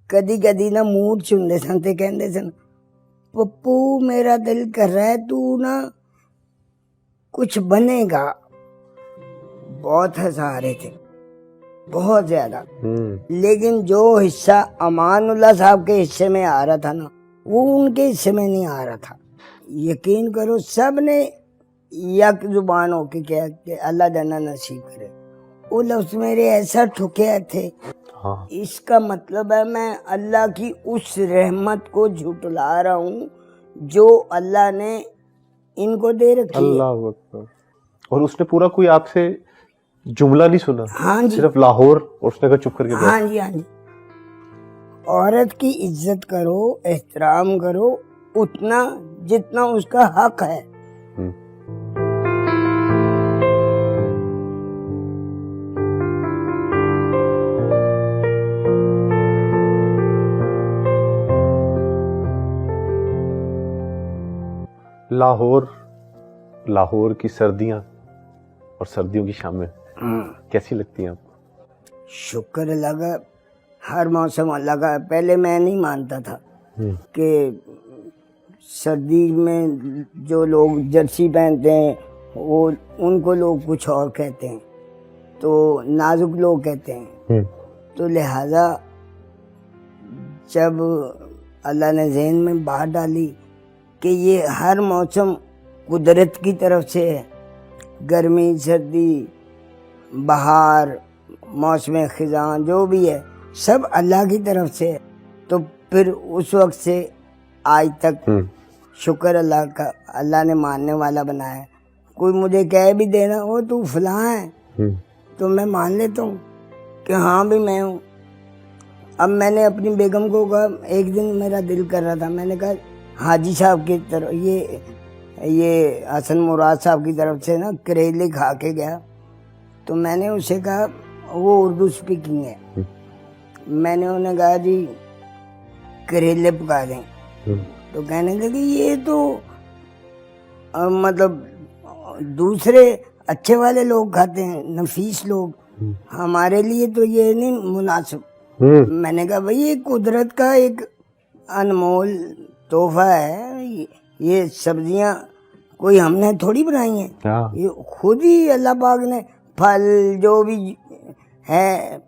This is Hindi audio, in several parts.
कदी कदी ना मूड चुनते सन ते कहते सन पप्पू मेरा दिल कर रहा है तू ना कुछ बनेगा। बहुत हंसा रहे थे, बहुत ज्यादा। लेकिन जो हिस्सा अमानुल्लाह साहब के हिस्से में आ रहा था ना, वो उनके हिस्से में नहीं आ रहा था। यकीन करो सब ने यक जुबान होके क्या कि अल्लाह जन्नत नसीब करे। वो लफ्ज मेरे ऐसा ठुके थे। हाँ। इसका मतलब है मैं अल्लाह की उस रहमत को झुटला रहा हूँ जो अल्लाह ने इनको दे रखी है। अल्लाह अकबर। और उसने पूरा कोई आपसे जुमला नहीं सुना? हाँ जी, सिर्फ लाहौर, और उसने कहा चुप करके बैठ। हाँ जी, हाँ जी। औरत की इज्जत करो, एहतराम करो उतना जितना उसका हक है। लाहौर की सर्दियां और सर्दियों की शामें कैसी लगती हैं आपको? शुक्र अल्लाह का, हर मौसम अल्लाह का। पहले मैं नहीं मानता था कि सर्दी में जो लोग जर्सी पहनते हैं वो उनको लोग कुछ और कहते हैं, तो नाजुक लोग कहते हैं। तो लिहाजा जब अल्लाह ने ज़हन में बात डाली कि ये हर मौसम कुदरत की तरफ से है, गर्मी सर्दी बहार मौसम खिजां जो भी है सब अल्लाह की तरफ से है, तो फिर उस वक्त से आज तक शुक्र अल्लाह का, अल्लाह ने मानने वाला बनाया। कोई मुझे कह भी देना वो तू फलां है तो मैं मान लेता हूँ कि हाँ भी मैं हूँ। अब मैंने अपनी बेगम को कहा, एक दिन मेरा दिल कर रहा था, मैंने कहा हाजी साहब की तरफ ये हसन मुराद साहब की तरफ से ना करेले खा के गया, तो मैंने उसे कहा, वो उर्दू स्पीकिंग है, मैंने उन्हें कहा जी करेले पका दें, तो कहने लगे ये तो मतलब दूसरे अच्छे वाले लोग खाते हैं, नफीस लोग, हमारे लिए तो ये नहीं मुनासिब। मैंने कहा भाई ये कुदरत का एक अनमोल तोहफा है, ये सब्जियां कोई हमने थोड़ी बनाई हैं, ये खुद ही अल्लाह पाक ने फल जो भी है,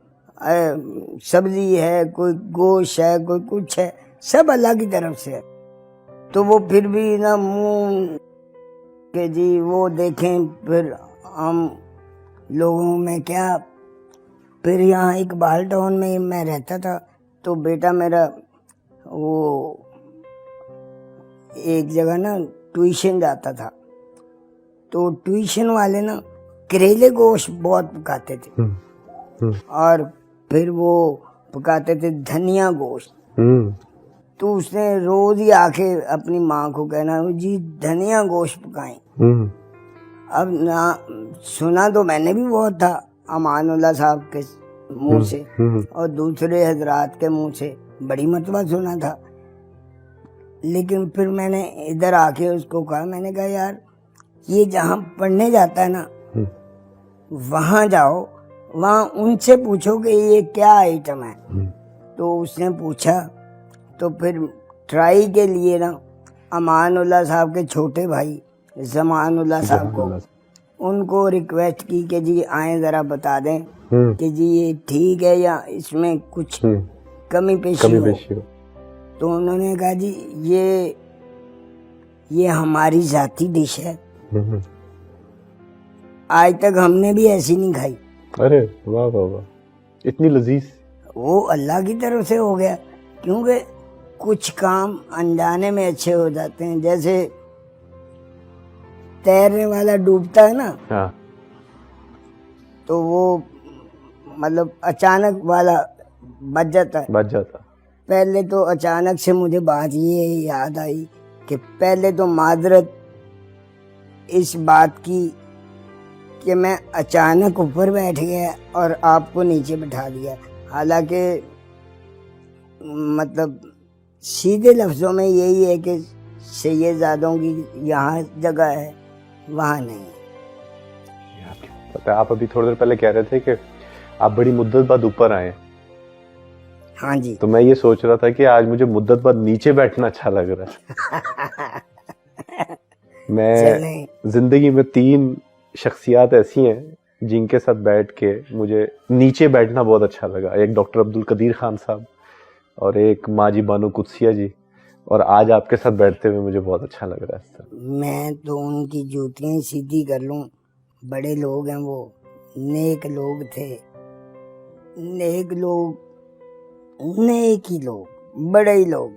सब्जी है, कोई गोश्त है, कोई कुछ है, सब अल्लाह की तरफ से है। तो वो फिर भी ना मुंह के जी वो देखें, फिर हम लोगों में क्या। फिर यहाँ इकबाल टाउन में मैं रहता था, तो बेटा मेरा वो एक जगह ना ट्यूशन जाता था, तो ट्यूशन वाले ना करेले गोश्त बहुत पकाते थे, और फिर वो पकाते थे धनिया गोश्त। तो उसने रोज ही आके अपनी माँ को कहना जी धनिया गोश्त पकाएं। अब ना सुना तो मैंने भी बहुत था अमानुल्लाह साहब के मुंह से और दूसरे हजरात के मुंह से, बड़ी मर्तबा सुना था। लेकिन फिर मैंने इधर आके उसको कहा, मैंने कहा यार ये जहाँ पढ़ने जाता है ना वहाँ जाओ, वहाँ उनसे पूछो कि ये क्या आइटम है। तो उसने पूछा, तो फिर ट्राई के लिए ना अमानुल्लाह साहब के छोटे भाई जमानुल्लाह साहब को उनको रिक्वेस्ट की कि जी आए ज़रा बता दें कि जी ये ठीक है या इसमें कुछ कमी पेशी हो। तो उन्होंने कहा जी ये हमारी जाती डिश है, आज तक हमने भी ऐसी नहीं खाई। अरे वाह वाह वाह, इतनी लजीज। वो अल्लाह की तरफ से हो गया, क्योंकि कुछ काम अनजाने में अच्छे हो जाते हैं। जैसे तैरने वाला डूबता है ना, हाँ। तो वो मतलब अचानक वाला बच जाता। पहले तो अचानक से मुझे बात ये याद आई कि पहले तो माजरत इस बात की कि मैं अचानक ऊपर बैठ गया और आपको नीचे बैठा दिया। हालांकि मतलब सीधे लफ्ज़ों में यही है कि सैयदजादों की यहाँ जगह है, वहाँ नहीं। पता है, आप अभी थोड़ी देर पहले कह रहे थे कि आप बड़ी मुद्दत बाद ऊपर आए। हाँ जी। तो मैं ये सोच रहा था कि आज मुझे मुद्दत बाद नीचे बैठना अच्छा लग रहा है। मैं चलें। जिंदगी में 3 शख्सियात ऐसी हैं जिनके साथ बैठ के मुझे नीचे बैठना बहुत अच्छा लगा। एक डॉक्टर अब्दुल कदीर खान साहब और एक माजी बानो कुदसिया जी, और आज आपके साथ बैठते हुए मुझे बहुत अच्छा लग रहा है सर। मैं तो उनकी जूतियां ही सीधी कर लूं। बड़े लोग हैं वो, नेक लोग थे, नेक लोग, नेक ही लोग, बड़े ही लोग।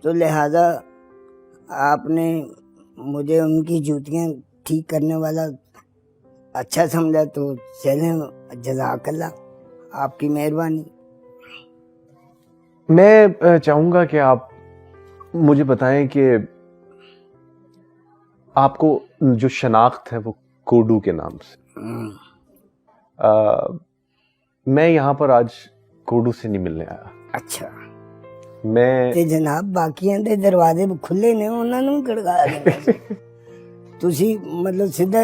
तो लिहाजा आपने मुझे उनकी जूतियां ठीक करने वाला अच्छा समझा, तो चलें, जज़ाकल्लाह, आपकी मेहरबानी। मैं चाहूंगा कि आप मुझे बताएं कि आपको जो शनाख्त है वो कोडू के नाम से। मैं यहाँ पर आज कोडू से नहीं मिलने आया। अच्छा, मैं ਤੇ ਜਨਾਬ ਬਾਕੀਆਂ ਦੇ ਦਰਵਾਜ਼ੇ ਖੁੱਲੇ ਨੇ, ਉਹਨਾਂ ਨੂੰ ਖੜਕਾ ਦੇਣਾ ਸੀ। ਤੁਸੀਂ ਮਤਲਬ ਸਿੱਧਾ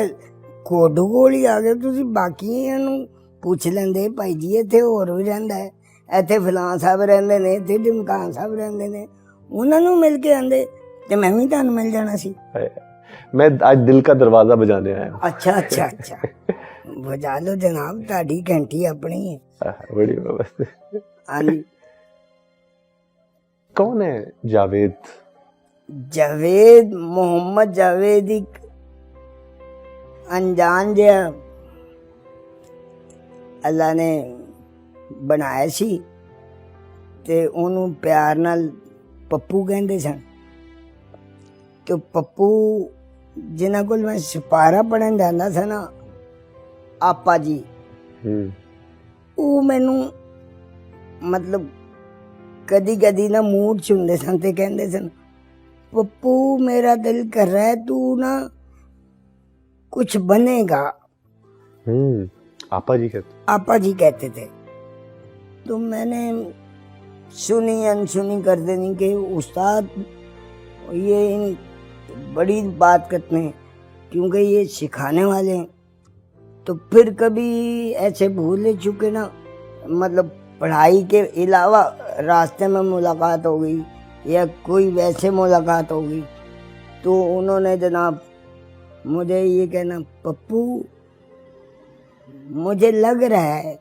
ਕੋਡੂ ਕੋਲ ਹੀ ਆ ਗਏ। ਤੁਸੀਂ ਬਾਕੀਆਂ ਨੂੰ ਪੁੱਛ ਲੈਂਦੇ, ਭਾਈ ਜੀ ਇੱਥੇ ਹੋਰ ਵੀ ਰਹਿੰਦਾ ਹੈ, ਇੱਥੇ ਫਲਾਂ ਸਾਹਿਬ ਰਹਿੰਦੇ ਨੇ, ਇੱਥੇ ਢਿਮਕਾਨ ਸਾਹਿਬ ਰਹਿੰਦੇ ਨੇ, ਉਹਨਾਂ ਨੂੰ ਮਿਲ ਕੇ ਆਂਦੇ ਤੇ ਮੈਂ ਵੀ ਤੁਹਾਨੂੰ ਮਿਲ ਜਾਣਾ ਸੀ। मैं आज दिल का दरवाजा बजाने आया हूँ। अच्छा अच्छा अच्छा, बजा लो जनाब, ਤੁਹਾਡੀ घंटी अपनी है। बड़ी व्यवस्थित। हाँ जी। कौन है जावेद? जावेद, मोहम्मद जावेद एक अनजान जिहा ਅੱਲਾ ਨੇ ਬਣਾਇਆ ਸੀ ਤੇ ਉਹਨੂੰ ਪਿਆਰ ਨਾਲ ਪੱਪੂ ਕਹਿੰਦੇ ਸਨ। ਤੇ ਪੱਪੂ ਜਿਨ੍ਹਾਂ ਕੋਲ ਮੈਂ ਸਿਪਾਰਾ ਪੜਨ ਜਾਂਦਾ ਸੀ ਨਾ, ਆਪਾ ਜੀ, ਉਹ ਮੈਨੂੰ ਮਤਲਬ कदी कदी ना मूड च हुंदे सन ते कहंदे सन, पप्पू मेरा दिल कर रहा है तू ना कुछ बनेगा। आपा जी कहते थे। तो मैंने सुनी अनसुनी कर देनी कि उस्ताद ये बड़ी बात करते हैं, क्योंकि ये सिखाने वाले हैं। तो फिर कभी ऐसे भूले चुके ना, मतलब पढ़ाई के अलावा रास्ते में मुलाकात हो गई या कोई वैसे मुलाकात हो गई, तो उन्होंने जनाब मुझे ये कहना, पप्पू मुझे लग रहा है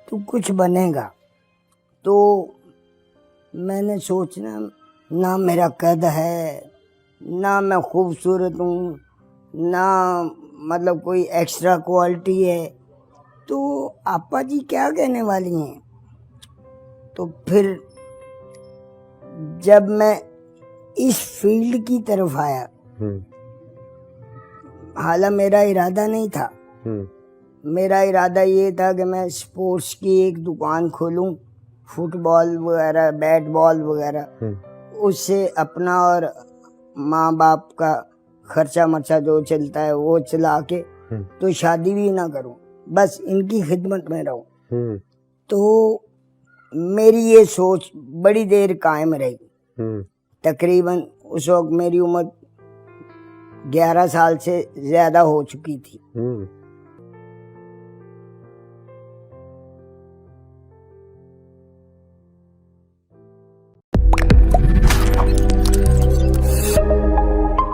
तू कुछ बनेगा। तो मैंने सोचना, ना मेरा कद है, ना मैं खूबसूरत हूँ, ना मतलब कोई एक्स्ट्रा क्वालिटी है, तो आपा जी क्या कहने वाली हैं। तो फिर जब मैं इस फील्ड की तरफ आया, हालांकि मेरा इरादा नहीं था, मेरा इरादा ये था कि मैं स्पोर्ट्स की एक दुकान खोलूं, फुटबॉल वगैरह, बैट बॉल वगैरह, उससे अपना और माँ बाप का खर्चा मर्चा जो चलता है वो चला के, तो शादी भी ना करूं, बस इनकी खिदमत में रहूं। तो मेरी ये सोच बड़ी देर कायम रही। तकरीबन उस वक्त मेरी उम्र 11 साल से ज्यादा हो चुकी थी।